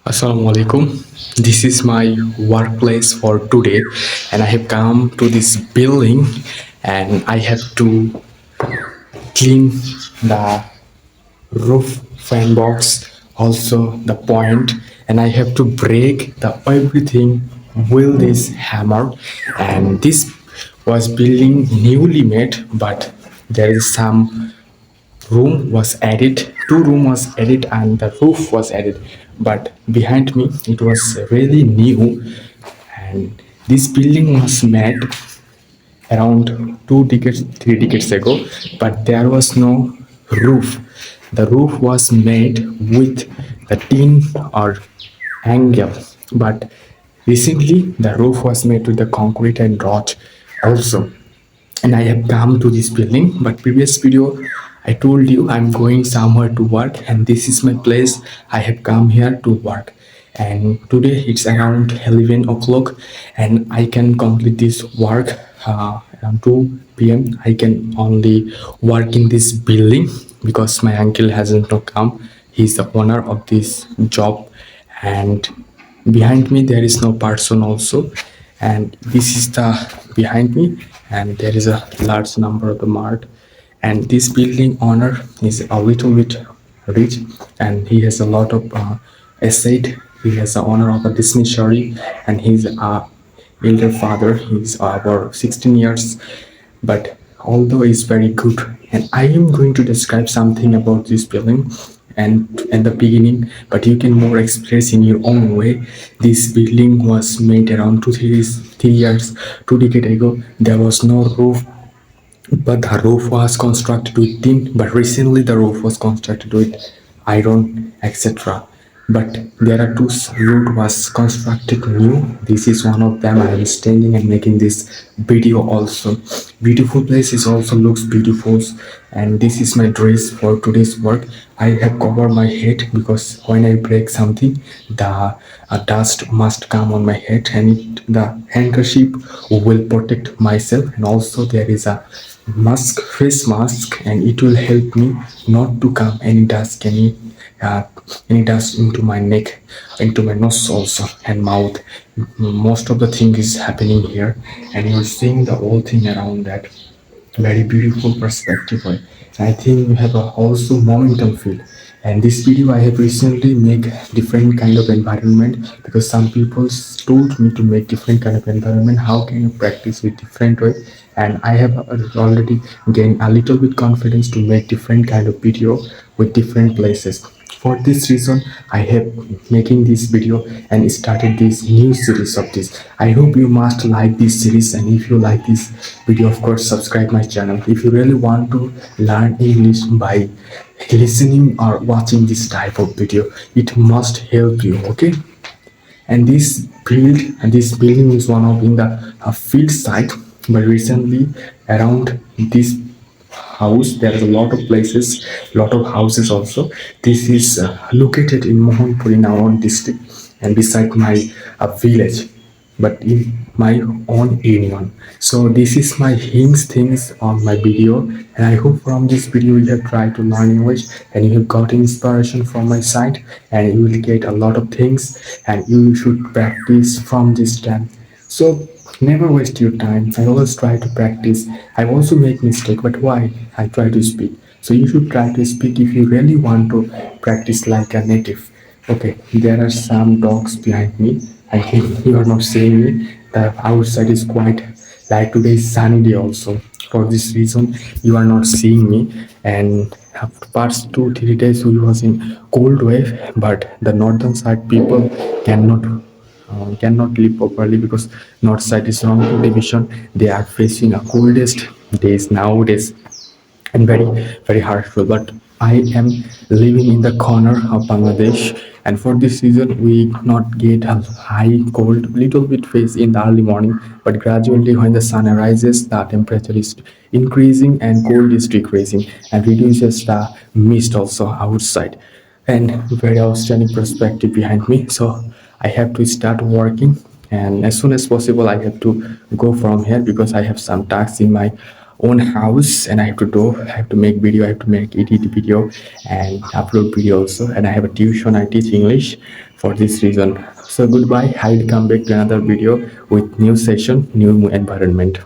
Assalamualaikum. This is my workplace for today, and I have come to this building, and I have to clean the roof fan box, also the point, and I have to break the everything with this hammer. And this was building newly made, but there is some room was added, two room was added, and the roof was added, but behind me it was really new. And this building was made around 2 decades 3 decades ago, but there was no roof. The roof was made with the tin or angle, but recently the roof was made with the concrete and rod also. And I have come to this building. But previous video, I told you I'm going somewhere to work, and this is my place. I have come here to work, and today it's around 11 o'clock, and I can complete this work around 2 p.m. I can only work in this building because my uncle hasn't not come. He's the owner of this job, and behind me there is no person also. And this is the behind me, and there is a large number of the mart. And this building owner is a little bit rich, and he has a lot of estate. He has the owner of a dispensary, and he's a elder father. He's about 16 years, but although it's very good. And I am going to describe something about this building and at the beginning, but you can more express in your own way. This building was made around 3 years, 2 decades ago. There was no roof, but the roof was constructed with tin. But recently the roof was constructed with iron, etc. But there are two root was constructed new. This is one of them. I am standing and making this video also. Beautiful place is also looks beautiful. And this is my dress for today's work. I have covered my head because when I break something, the dust must come on my head, and the handkerchief will protect myself. And also there is a mask, face mask, and it will help me not to come uh, any dust into my neck, into my nose also, and mouth. Most of the thing is happening here, and you're seeing the whole thing around that. Very beautiful perspective, right? I think you have a also momentum feel. And this video I have recently make different kind of environment, because some people told me to make different kind of environment. How can you practice with different way? And I have already gained a little bit confidence to make different kind of video with different places. For this reason, I have making this video and started this new series of this. I hope you must like this series, and if you like this video, of course subscribe my channel. If you really want to learn English by listening or watching this type of video, it must help you, okay? And this building is one of in the field site. But recently around this house there is a lot of places, lot of houses also. This is located in Mohanpur in our own district, and beside my village, but in my own union. So this is my hints things on my video, and I hope from this video you have tried to learn English, and you have got inspiration from my side, and you will get a lot of things, and you should practice from this time. So never waste your time. I always try to practice. I also make mistake, but why? I try to speak. So you should try to speak if you really want to practice like a native. Okay, there are some dogs behind me. I think you are not seeing me. The outside is quite like today is sunny day also. For this reason, you are not seeing me. And after past 2 3 days, we was in cold wave, but the northern side people cannot live properly because north side is wrong division. They are facing a coldest days nowadays, and very harmful. But I am living in the corner of Bangladesh, and for this reason we not get a high cold, little bit face in the early morning, but gradually when the sun arises the temperature is increasing and cold is decreasing, and reduces the mist also outside. And very outstanding perspective behind me. So I have to start working, and as soon as possible I have to go from here because I have some tasks in my own house, and I have to do. I have to make video. I have to make edit video and upload video also. And I have a tuition. I teach English for this reason. So goodbye. I'll come back to another video with new session, new environment.